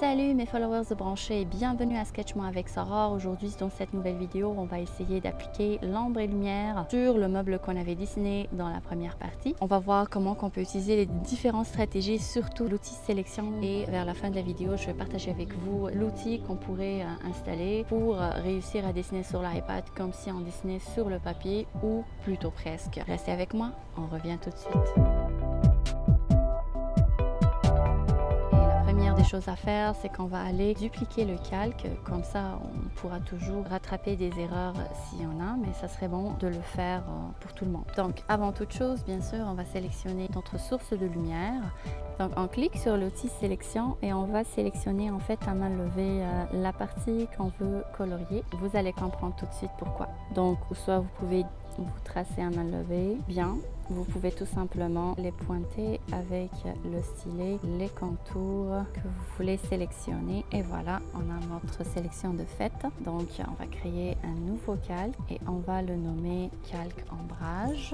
Salut mes followers de branchés et bienvenue à Sketch-moi avec Sarah. Aujourd'hui dans cette nouvelle vidéo, on va essayer d'appliquer l'ombre et lumière sur le meuble qu'on avait dessiné dans la première partie. On va voir comment on peut utiliser les différentes stratégies, surtout l'outil sélection. Et vers la fin de la vidéo, je vais partager avec vous l'outil qu'on pourrait installer pour réussir à dessiner sur l'iPad comme si on dessinait sur le papier ou plutôt presque. Restez avec moi, on revient tout de suite. Des choses à faire, c'est qu'on va aller dupliquer le calque, comme ça on pourra toujours rattraper des erreurs s'il y en a, mais ça serait bon de le faire pour tout le monde. Donc avant toute chose, bien sûr, on va sélectionner notre source de lumière. Donc on clique sur l'outil sélection et on va sélectionner en fait à main levée la partie qu'on veut colorier. Vous allez comprendre tout de suite pourquoi. Donc soit vous pouvez vous tracer à main levée, bien. Vous pouvez tout simplement les pointer avec le stylet, les contours que vous voulez sélectionner. Et voilà, on a notre sélection de fait. Donc, on va créer un nouveau calque et on va le nommer calque ombrage.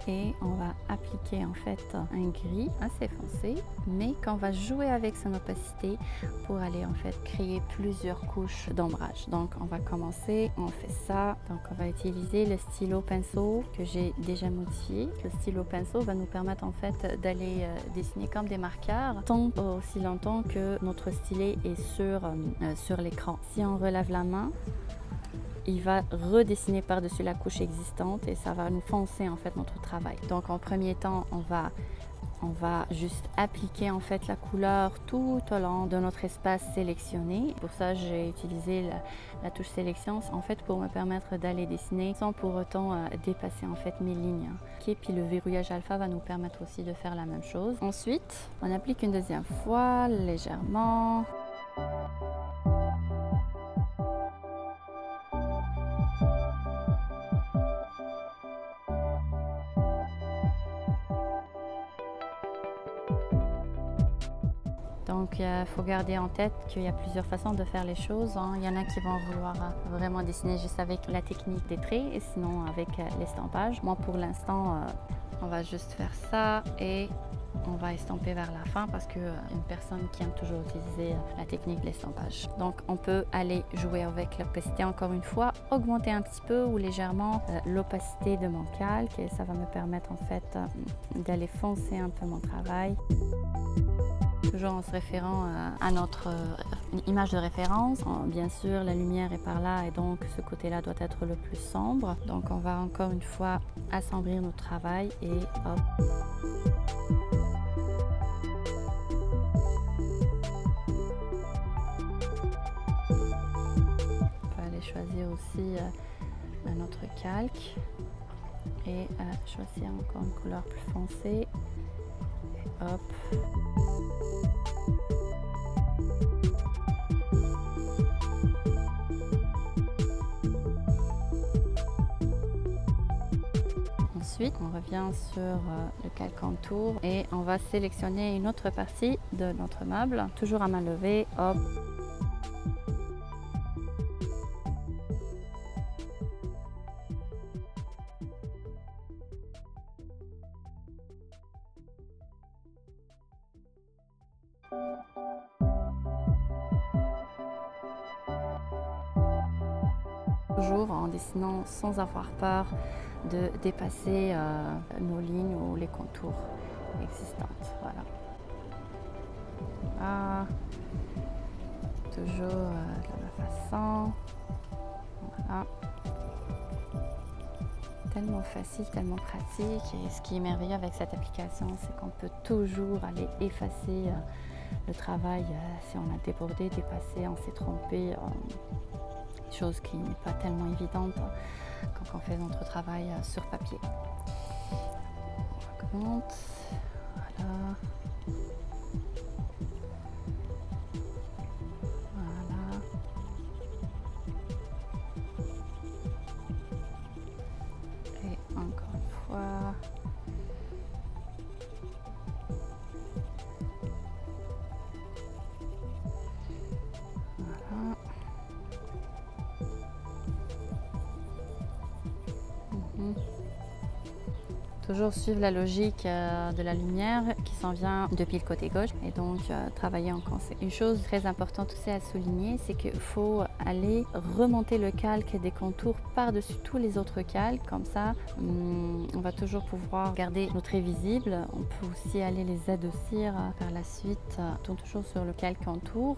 Et on va appliquer en fait un gris assez foncé, mais qu'on va jouer avec son opacité pour aller en fait créer plusieurs couches d'ombrage. Donc, on va commencer, on fait ça. Donc, on va utiliser le stylo pinceau que j'ai déjà modifié. Le stylo pinceau va nous permettre en fait d'aller dessiner comme des marqueurs tant aussi longtemps que notre stylet est sur l'écran. Si on relève la main, il va redessiner par-dessus la couche existante et ça va nous foncer en fait notre travail. Donc en premier temps, on va juste appliquer en fait la couleur tout au long de notre espace sélectionné. Pour ça, j'ai utilisé la touche sélection en fait pour me permettre d'aller dessiner sans pour autant dépasser en fait mes lignes. Okay, puis le verrouillage alpha va nous permettre aussi de faire la même chose. Ensuite, on applique une deuxième fois légèrement. Donc, il faut garder en tête qu'il y a plusieurs façons de faire les choses. Il y en a qui vont vouloir vraiment dessiner juste avec la technique des traits et sinon avec l'estampage. Moi, pour l'instant, on va juste faire ça et on va estomper vers la fin parce qu'une personne qui aime toujours utiliser la technique de l'estampage. Donc, on peut aller jouer avec l'opacité encore une fois, augmenter un petit peu ou légèrement l'opacité de mon calque et ça va me permettre en fait d'aller foncer un peu mon travail. Toujours en se référant à notre image de référence. Bien sûr, la lumière est par là et donc ce côté-là doit être le plus sombre. Donc on va encore une fois assombrir notre travail et hop. On peut aller choisir aussi un autre calque et choisir encore une couleur plus foncée. Et hop. Ensuite, on revient sur le calque contour et on va sélectionner une autre partie de notre meuble, toujours à main levée, hop. Toujours en dessinant sans avoir peur de dépasser nos lignes ou les contours existantes. Voilà. Ah, toujours de la même façon. Voilà. Tellement facile, tellement pratique. Et ce qui est merveilleux avec cette application, c'est qu'on peut toujours aller effacer le travail si on a débordé, dépassé, on s'est trompé. Chose qui n'est pas tellement évidente quand on fait notre travail sur papier. On augmente, voilà. Voilà. Et encore une fois. Voilà. toujours suivre la logique de la lumière qui s'en vient depuis le côté gauche et donc travailler en conséquence. Une chose très importante aussi à souligner, c'est qu'il faut aller remonter le calque des contours par-dessus tous les autres calques. Comme ça, on va toujours pouvoir garder nos traits visibles. On peut aussi aller les adoucir par la suite. On tourne toujours sur le calque contour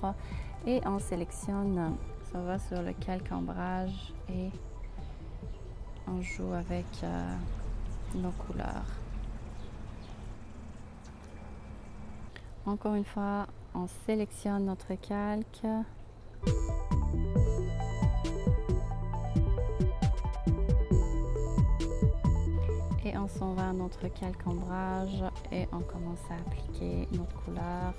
et on sélectionne, ça va sur le calque ombrage et on joue avec nos couleurs. Encore une fois, on sélectionne notre calque. Et on s'en va à notre calque ombrage et on commence à appliquer notre couleur.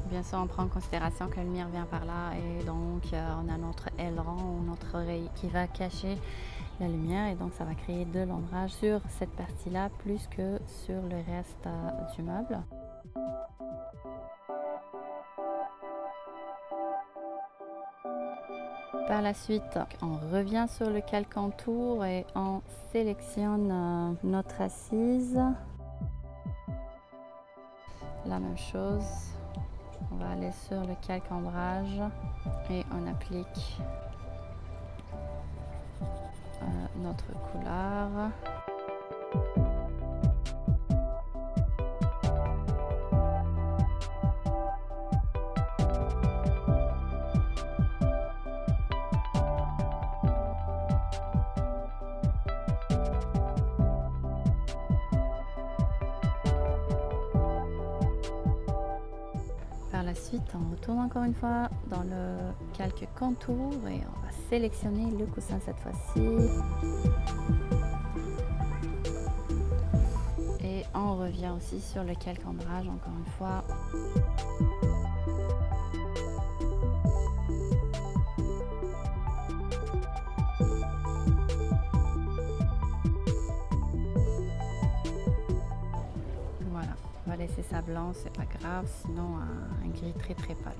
Bien sûr, on prend en considération que la lumière vient par là et donc on a notre aileron ou notre oreille qui va cacher la lumière et donc ça va créer de l'ombrage sur cette partie-là plus que sur le reste du meuble. Par la suite, on revient sur le calque contour et on sélectionne notre assise. La même chose, on va aller sur le calque ombrage et on applique notre couleur. Par la suite, on retourne encore une fois dans le calque contour et on va sélectionner le coussin cette fois-ci. Et on revient aussi sur le calque ombrage encore une fois. Laisser ça blanc, c'est pas grave, sinon un gris très pâle.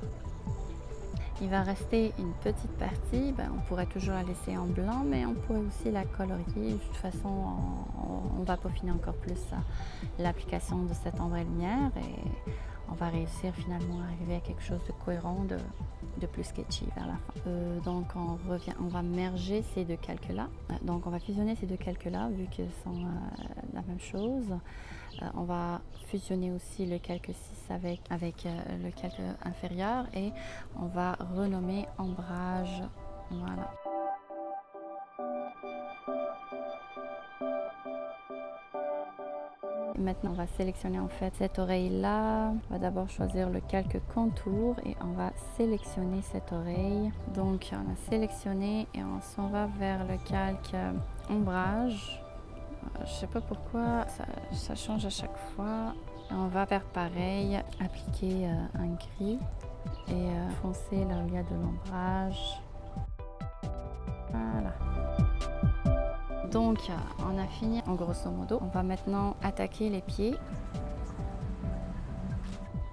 Il va rester une petite partie, on pourrait toujours la laisser en blanc, mais on pourrait aussi la colorier. De toute façon, on va peaufiner encore plus l'application de cette ombre et lumière et on va réussir finalement à arriver à quelque chose de cohérent, de plus sketchy vers la fin. Donc on va merger ces deux calques-là. Donc on va fusionner ces deux calques-là vu qu'ils sont la même chose. On va fusionner aussi le calque 6 avec le calque inférieur et on va renommer ombrage. Voilà. Maintenant, on va sélectionner en fait cette oreille-là. On va d'abord choisir le calque contour et on va sélectionner cette oreille. Donc, on a sélectionné et on s'en va vers le calque ombrage. Je sais pas pourquoi, ça change à chaque fois. On va faire pareil, appliquer un gris et foncer là où il y a de l'ombrage. Voilà. Donc, on a fini en grosso modo. On va maintenant attaquer les pieds.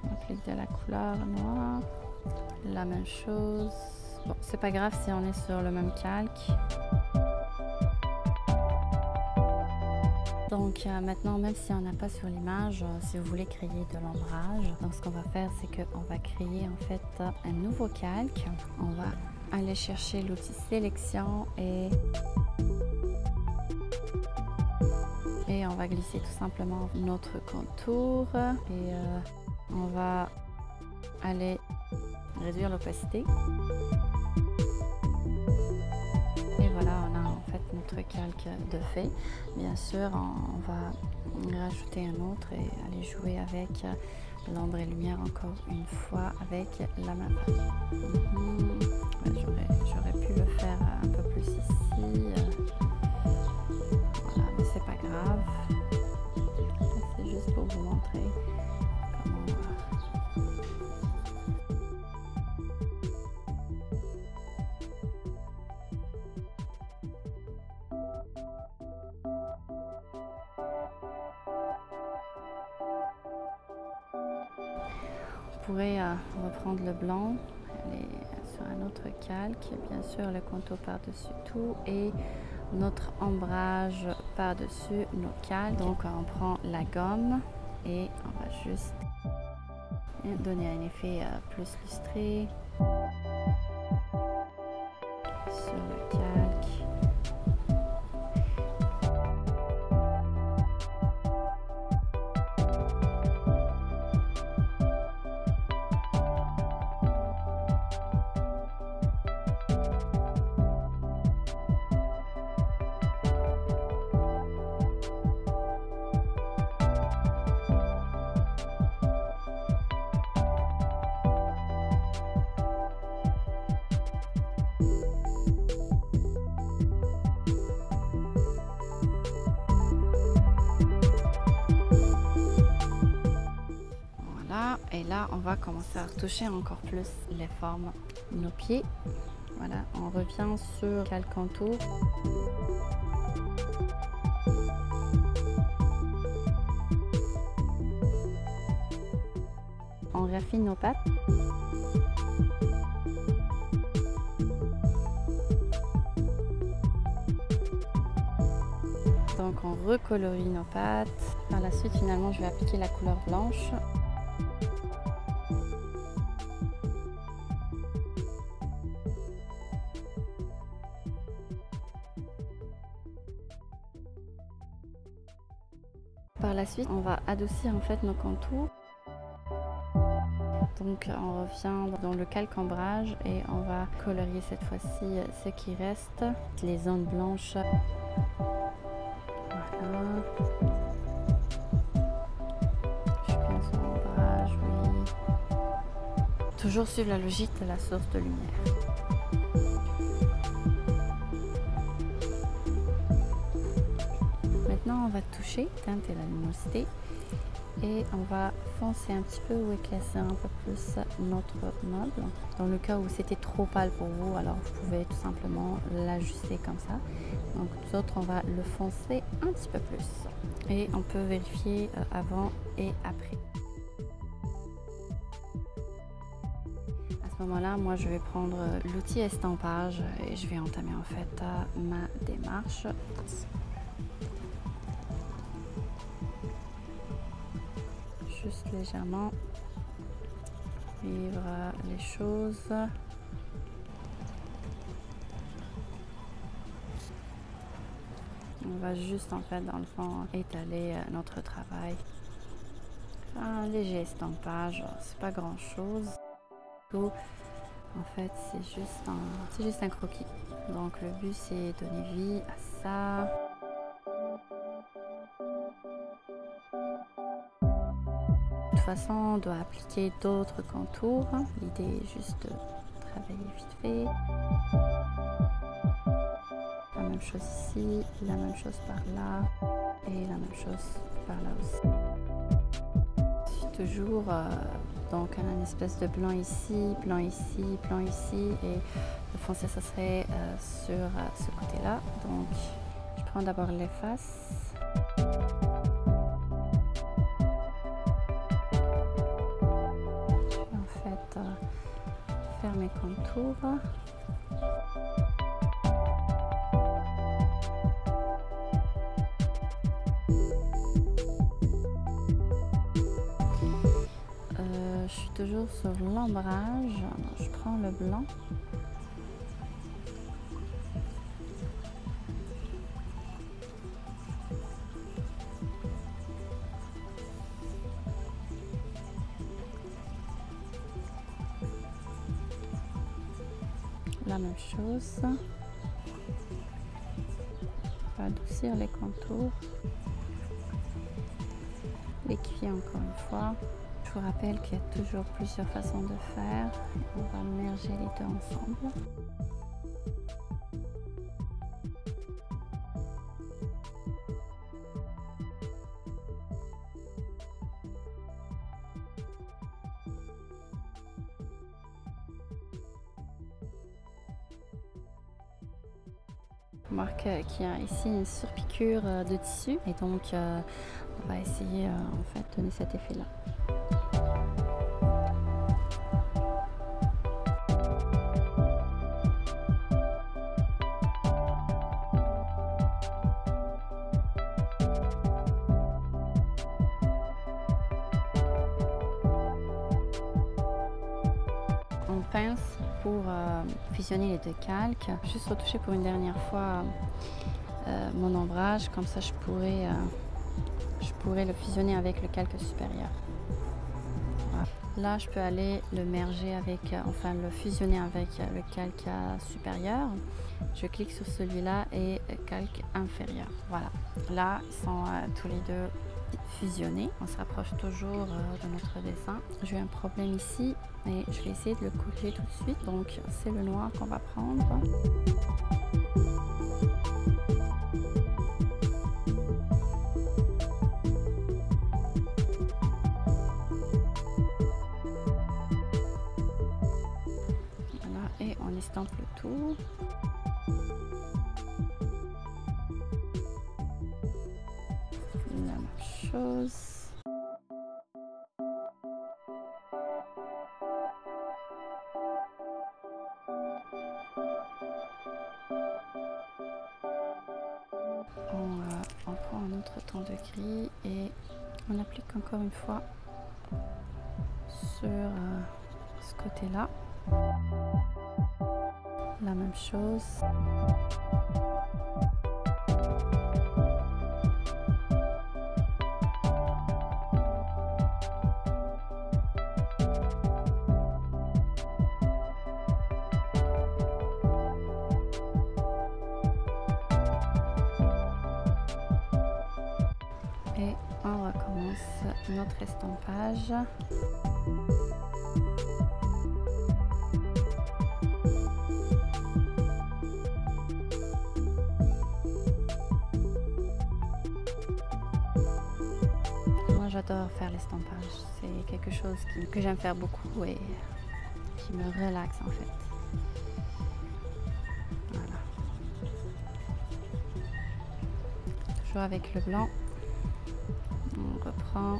On applique de la couleur noire. La même chose. Bon, c'est pas grave si on est sur le même calque. Donc maintenant, même si on n'a pas sur l'image, si vous voulez créer de l'ombrage, donc ce qu'on va faire, c'est qu'on va créer en fait un nouveau calque. On va aller chercher l'outil sélection et on va glisser tout simplement notre contour et on va aller réduire l'opacité. Et voilà, on a en fait notre calque de fait. Bien sûr, on va rajouter un autre et aller jouer avec l'ombre et lumière encore une fois avec la même page. J'aurais pu le faire un peu plus ici. Voilà, mais c'est pas grave. C'est juste pour vous montrer comment on pourrait reprendre le blanc, aller sur notre calque, bien sûr le contour par-dessus tout et notre ombrage par-dessus nos calques. Donc on prend la gomme et on va juste donner un effet plus lustré sur le calque. Et là, on va commencer à retoucher encore plus les formes de nos pieds. Voilà, on revient sur calque contour. On raffine nos pattes. Donc on recolorie nos pattes. Par la suite, finalement, je vais appliquer la couleur blanche. Par la suite, on va adoucir en fait nos contours. Donc on revient dans le calque ombrage et on va colorier cette fois-ci ce qui reste, les zones blanches. Voilà. Je pense au ombrage, oui. Toujours suivre la logique de la source de lumière. Maintenant, on va toucher, teinter la luminosité et on va foncer un petit peu ou éclaircir un peu plus notre meuble. Dans le cas où c'était trop pâle pour vous, alors vous pouvez tout simplement l'ajuster comme ça. Donc nous autres, on va le foncer un petit peu plus et on peut vérifier avant et après. À ce moment-là, moi je vais prendre l'outil estampage et je vais entamer en fait ma démarche. Juste légèrement vivre les choses. On va juste en fait dans le fond étaler notre travail. Un léger estampage, c'est pas grand chose. En fait c'est juste un croquis. Donc le but c'est donner vie à ça. De toute façon, on doit appliquer d'autres contours. L'idée est juste de travailler vite fait. La même chose ici, la même chose par là et la même chose par là aussi. Toujours donc une espèce de blanc ici, blanc ici, blanc ici et le foncé ça serait sur ce côté-là. Donc je prends d'abord les faces. Faire mes contours. Je suis toujours sur l'ombrage. Je prends le blanc. La même chose. On va adoucir les contours. L'équivier encore une fois. Je vous rappelle qu'il y a toujours plusieurs façons de faire. On va merger les deux ensemble. Remarque qu'il y a ici une surpiqûre de tissu et donc on va essayer en fait de donner cet effet là. pince pour fusionner les deux calques. Juste retoucher pour une dernière fois mon ombrage, comme ça je pourrais le fusionner avec le calque supérieur. Voilà. Là je peux aller le merger avec, enfin le fusionner avec le calque supérieur. Je clique sur celui-là et calque inférieur. Voilà, là ils sont tous les deux fusionnés. On se rapproche toujours de notre dessin. J'ai un problème ici et je vais essayer de le coller tout de suite. Donc c'est le noir qu'on va prendre. Voilà, et on estampe le tout. La même chose. On prend un autre ton de gris et on applique encore une fois sur ce côté-là. La même chose. Et on recommence notre estampage. Moi j'adore faire l'estampage, c'est quelque chose que j'aime faire beaucoup et qui me relaxe en fait. Voilà. Toujours avec le blanc. On reprend.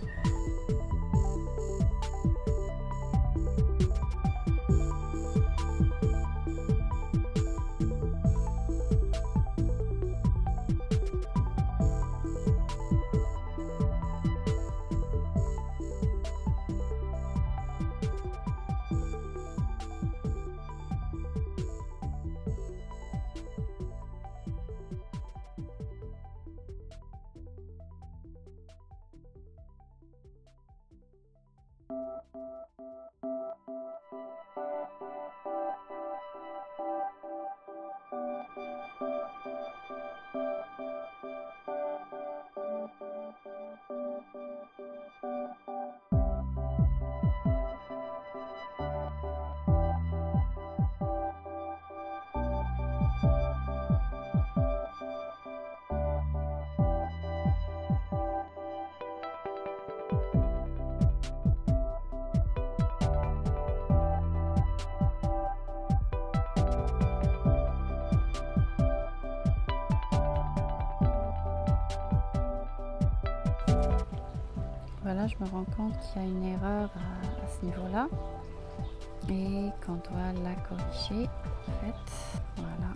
Voilà, je me rends compte qu'il y a une erreur à ce niveau-là et qu'on doit la corriger en fait. Voilà.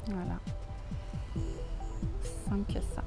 Voilà. Simple que ça.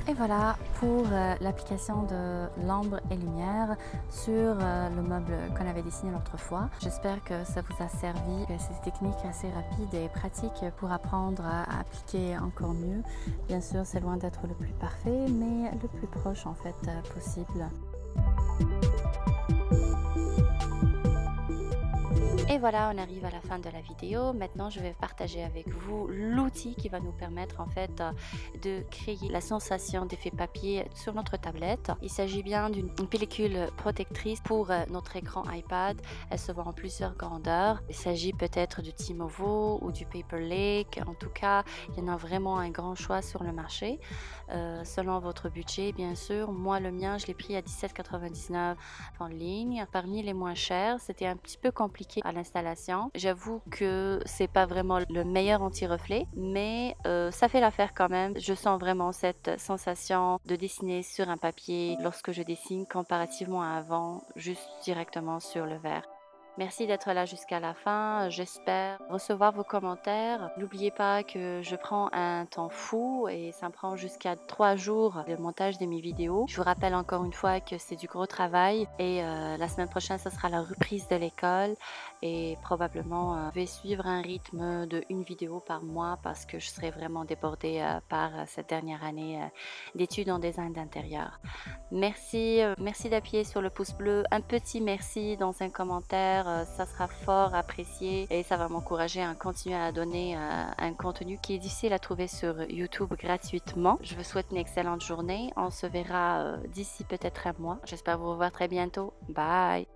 Et voilà pour l'application de l'ombre et lumière sur le meuble qu'on avait dessiné l'autre fois. J'espère que ça vous a servi. C'est des techniques assez rapides et pratiques pour apprendre à appliquer encore mieux. Bien sûr, c'est loin d'être le plus parfait, mais le plus proche en fait possible. Et voilà, on arrive à la fin de la vidéo. Maintenant, je vais partager avec vous l'outil qui va nous permettre en fait de créer la sensation d'effet papier sur notre tablette. Il s'agit bien d'une pellicule protectrice pour notre écran iPad. Elle se vend en plusieurs grandeurs. Il s'agit peut-être du Timovo ou du Paper Lake. En tout cas, il y en a vraiment un grand choix sur le marché. Selon votre budget, bien sûr. Moi, le mien, je l'ai pris à 17,99 € en ligne. Parmi les moins chers, c'était un petit peu compliqué à l'installation. J'avoue que c'est pas vraiment le meilleur anti-reflet, mais ça fait l'affaire quand même. Je sens vraiment cette sensation de dessiner sur un papier lorsque je dessine comparativement à avant, juste directement sur le verre. Merci d'être là jusqu'à la fin. J'espère recevoir vos commentaires. N'oubliez pas que je prends un temps fou et ça me prend jusqu'à 3 jours le montage de mes vidéos. Je vous rappelle encore une fois que c'est du gros travail et la semaine prochaine, ce sera la reprise de l'école et probablement je vais suivre un rythme de une vidéo par mois parce que je serai vraiment débordée par cette dernière année d'études en design d'intérieur. Merci d'appuyer sur le pouce bleu. Un petit merci dans un commentaire. Ça sera fort apprécié et ça va m'encourager à continuer à donner un contenu qui est difficile à trouver sur YouTube gratuitement. Je vous souhaite une excellente journée. On se verra d'ici peut-être un mois. J'espère vous revoir très bientôt. Bye!